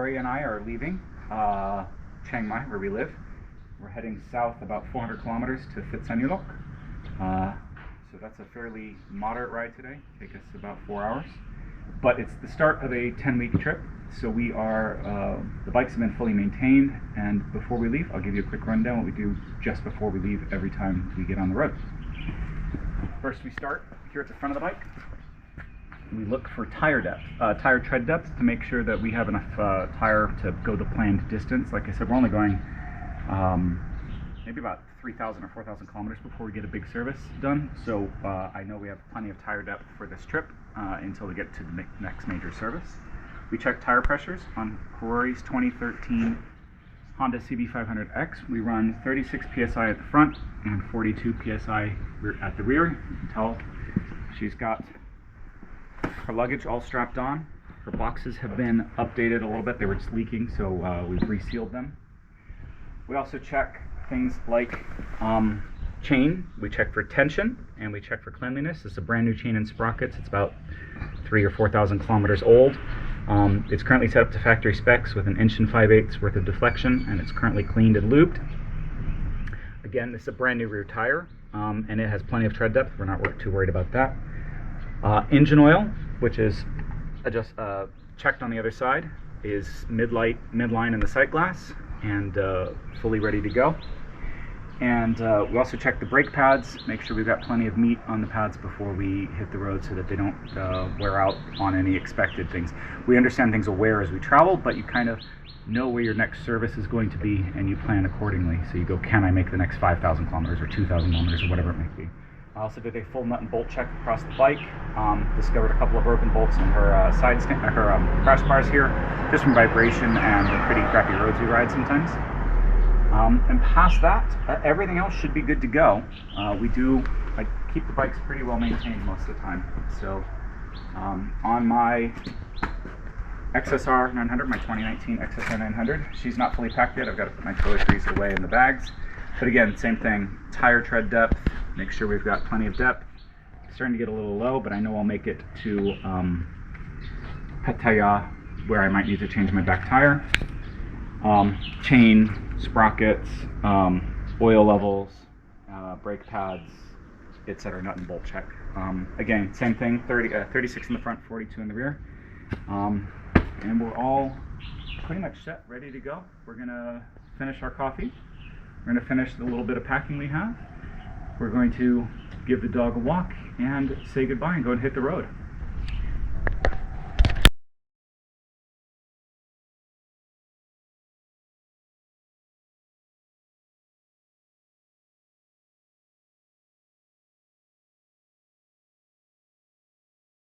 Gloria and I are leaving Chiang Mai, where we live. We're heading south about 400 kilometers to Phitsanulok. So that's a fairly moderate ride today. Take us about 4 hours. But it's the start of a 10-week trip. So we are, the bikes have been fully maintained, and before we leave, I'll give you a quick rundown what we do just before we leave every time we get on the road. First, we start here at the front of the bike. We look for tire depth, tire tread depth, to make sure that we have enough tire to go the planned distance. Like I said, we're only going maybe about 3,000 or 4,000 kilometers before we get a big service done. So I know we have plenty of tire depth for this trip until we get to the next major service. We check tire pressures on Rory's 2013 Honda CB500X. We run 36 psi at the front and 42 psi at the rear. You can tell she's got her luggage all strapped on. Her boxes have been updated a little bit. They were just leaking, so we've resealed them. We also check things like chain. We check for tension and we check for cleanliness. This is a brand new chain and sprockets. It's about 3,000 or 4,000 kilometers old. It's currently set up to factory specs with 1 5/8 inch worth of deflection, and it's currently cleaned and lubed. Again, this is a brand new rear tire, and it has plenty of tread depth. We're not too worried about that. Engine oil, which is just checked on the other side, is midline in the sight glass and fully ready to go. And we also check the brake pads, make sure we've got plenty of meat on the pads before we hit the road so that they don't wear out on any expected things. We understand things will wear as we travel, but you kind of know where your next service is going to be and you plan accordingly. So you go, can I make the next 5,000 kilometers or 2,000 kilometers or whatever it may be. I also did a full nut and bolt check across the bike. Discovered a couple of broken bolts in her crash bars here, just from vibration and the pretty crappy roads we ride sometimes. And past that, everything else should be good to go. I keep the bikes pretty well maintained most of the time. So on my XSR 900, my 2019 XSR 900, she's not fully packed yet. I've got to put my toiletries away in the bags. But again, same thing, tire tread depth, make sure we've got plenty of depth. It's starting to get a little low, but I know I'll make it to Pattaya, where I might need to change my back tire. Chain, sprockets, oil levels, brake pads, etc. Nut and bolt check. Again, same thing, 36 in the front, 42 in the rear. And we're all pretty much set, ready to go. We're going to finish our coffee. We're going to finish the little bit of packing we have. We're going to give the dog a walk and say goodbye and go and hit the road.